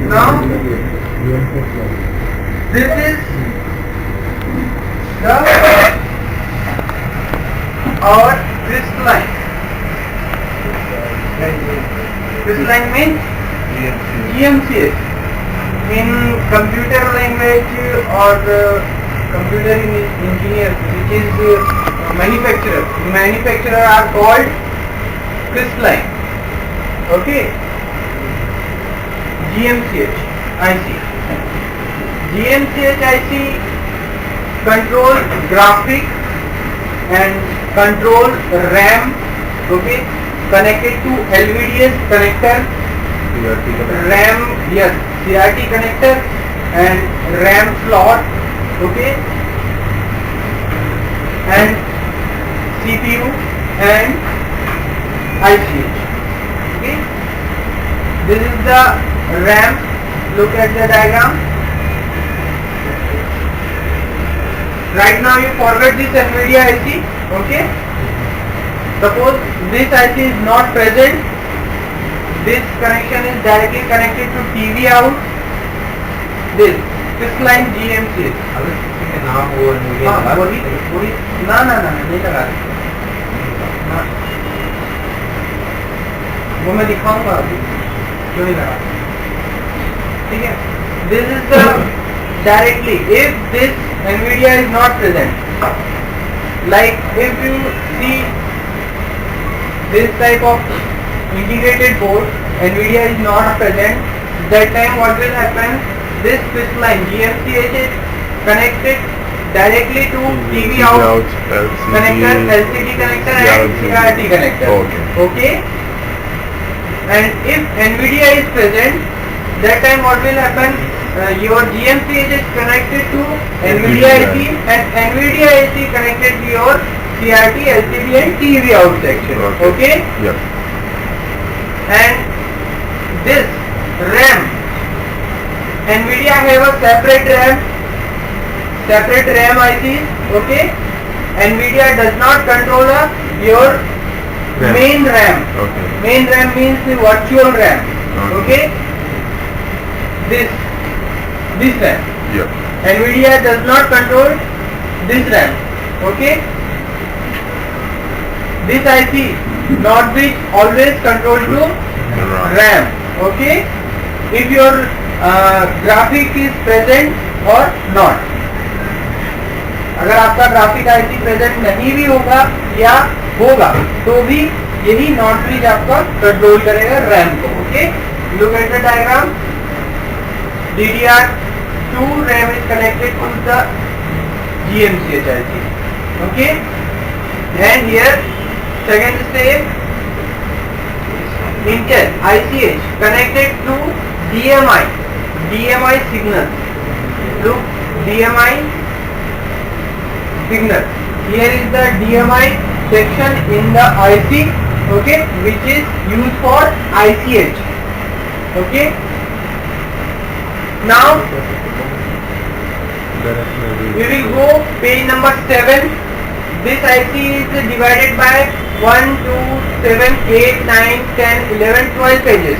Now, this is the our crystalline. Crystalline means GMCH in computer language or computer engineer, which is manufacturer. Manufacturer are called crystalline. Okay. GMCH IC. GMCH IC control graphic and control RAM, okay, connected to LVDS connector, RAM, yes, CRT connector and RAM slot, okay, and CPU and ICH, okay. This is the RAM. Look at the diagram. Right now you forget this NVIDIA IC, okay. Suppose this IC is not present, this connection is directly connected to TV out, this line GMCH. ना नहीं लगा वो मैं दिखाऊंगा अभी क्यों नहीं लगा, ठीक है. This is the directly if this NVIDIA is not present, like if you see this type of integrated board, NVIDIA is not present, that time what will happen, this switch line GMCH is connected directly to TV out connector, LCD connector and CRT connector, okay. And if NVIDIA is present, that time what will happen, your GMCH is connected to NVIDIA IC and NVIDIA IC connected to your CRT, LCD and TV out section, okay. Yes. And this RAM, NVIDIA have a separate RAM IC, okay. NVIDIA does not control your main RAM. Okay. Main RAM means the virtual RAM, okay. This RAM. Yeah. NVIDIA does not control this RAM, okay. This IC not be always controlled to RAM, okay. If your graphic is present or not, अगर आपका graphic IC present नहीं भी होगा या होगा तो भी यही नॉट ब्रिज आपका कंट्रोल करेगा रैम को, okay. Look at the diagram. DDR2 RAM is connected to the GMCH IC, okay. And here second step, Intel ICH connected to DMI signal. Look, DMI signal. Here is the DMI section in the IC, okay, which is used for ICH, okay. Now we will go page number 7. This IC is divided by 1, 2, 7, 8, 9, 10, 11, 12 pages,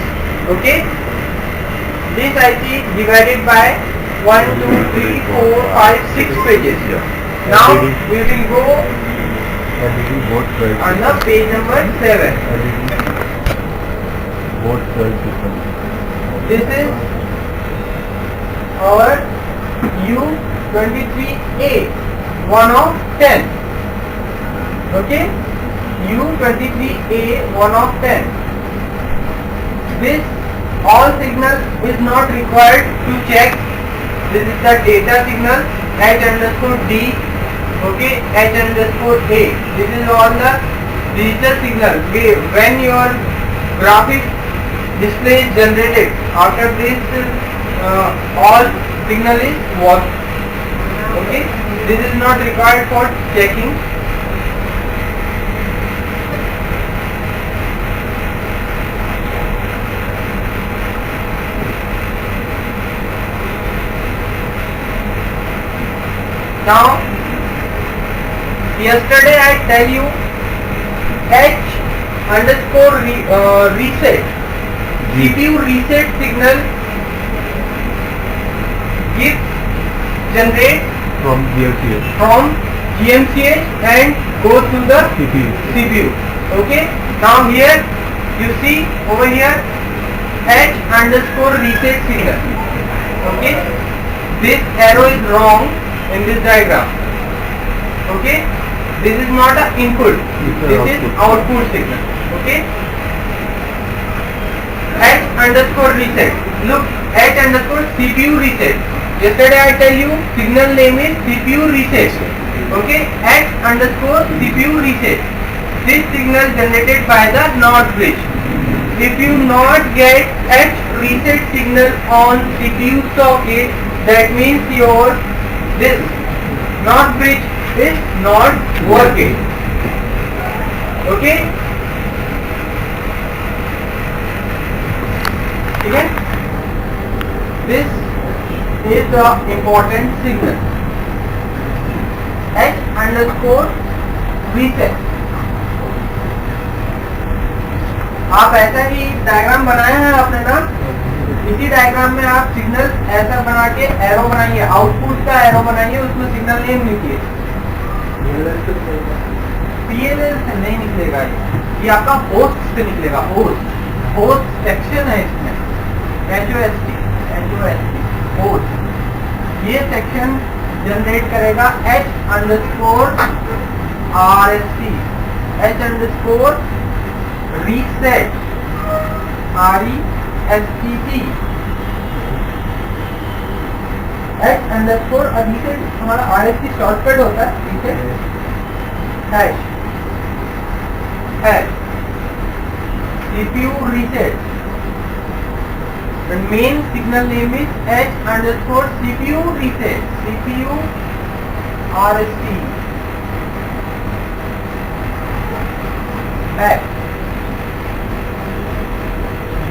okay. This IC divided by 1, 2, 3, 4, 5, 6 pages. Now we will go on the page number 7. This is our U23A 1 of 10, okay. U23A 1 of 10. This all signal is not required to check. This is the data signal H_D, okay, H_A. This is all the digital signal. When your graphic display is generated, after this all signal is washed, okay. This is not required for checking. Now, yesterday I tell you H underscore reset, CPU reset signal generate from GMCH and go to the CPU. Okay. Now here you see over here H underscore reset signal. Okay. This arrow is wrong in this diagram. Okay. This is not an input. This is output signal. Okay. H underscore reset. Look, H underscore CPU reset. Yesterday I tell you signal name is CPU reset. Okay. H underscore CPU reset. This signal generated by the NOT bridge. If you not get H reset signal on CPU socket, that means your this NOT bridge is not working. Okay. Okay. This is the important signal. H underscore reset. आप ऐसा ही diagram बनाए हैं आपने ना, इसी diagram में आप signal ऐसा बना के एरो बनाइए, आउटपुट का एरो बनाइए, उसमें सिग्नल नेम लिखिए। PLL से नहीं निकलेगा, ये आपका होस्ट से निकलेगा। होस्ट सेक्शन है इसमें, HOST होस्ट। ये सेक्शन जनरेट करेगा H underscore RST, H underscore reset, RESET, H underscore reset हमारा RST शॉर्टकट होता है, reset hash CPU reset. The main signal name is H underscore CPU reset, CPU RST.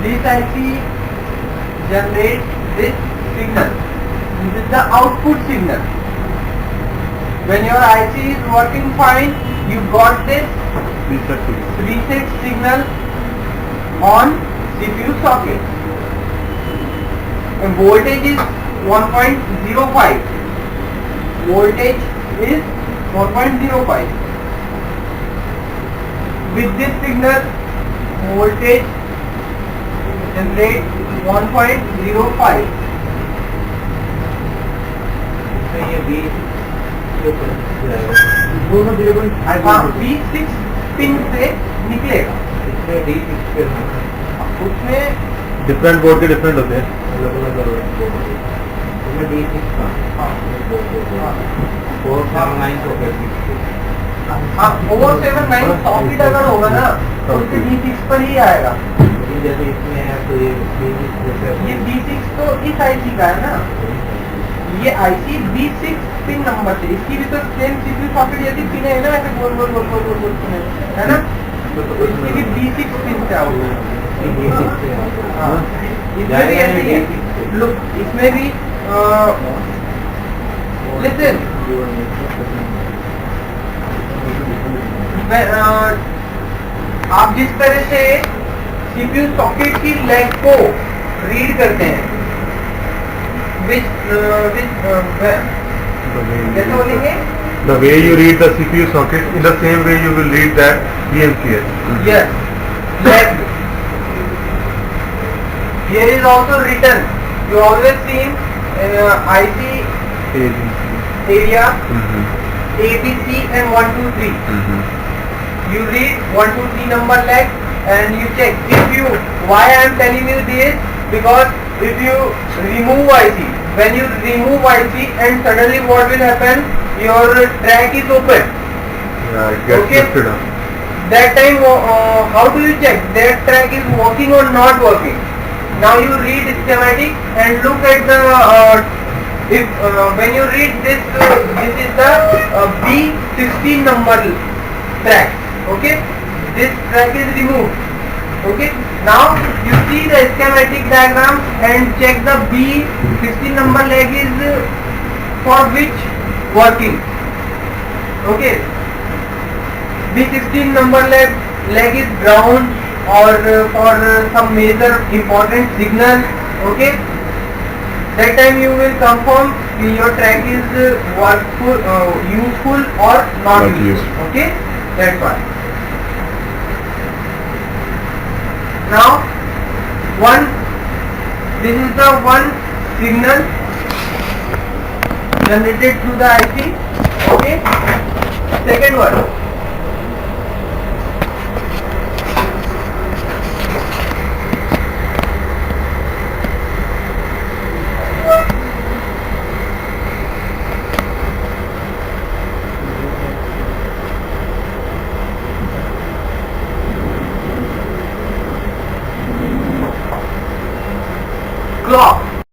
This IC generates this signal. This is the output signal. When your IC is working fine, you got this reset signal on CPU socket. And voltage is 1.05. Voltage is 1.05. With this signal, voltage generate 1.05. V6 pin से निकलेगा। उसमें different board के different होते हैं। हाँ 479 socket अगर होगा ना तो उसके D6 पर ही आएगा। जैसे इसमें है तो ये D6 तो इस IC का है ना, ये IC B6 पिन नंबर से, इसकी भी तो सेम CPU सॉकेट जैसी पिन है ना, ऐसे गोल गोल गोल गोल गोल गोल पिन है ना, तो इसकी भी B6 पिन से आओगे। इसमें भी ऐसे ही है। लुक इसमें भी लिसन, आप जिस तरह से CPU सॉकेट की लेग को रीड करते हैं, कैसे बोलेंगे? The way you read the CPU socket, in the same way you will read that GMCH. Yes. Leg. Here is also written. You always seen IC area, ABC and 1, 2, 3. You read 1, 2, 3 number leg and you check. If you, why I am telling you this? Because if you remove IC, when you remove IC and suddenly what will happen? Your track is open. Yeah, it gets lifted up. That time how do you check that track is working or not working? Now you read schematic and look at the when you read this, this is the B16 number track. Okay, this track is removed. Okay, now you see the schematic diagram and check the B16 number leg is for which working. Okay. B16 number leg is ground or for some major important signal. Okay. That time you will confirm your track is workful, useful or not useful. Okay. That's why. Now this is the one signal generated through the IC. Okay. Second one,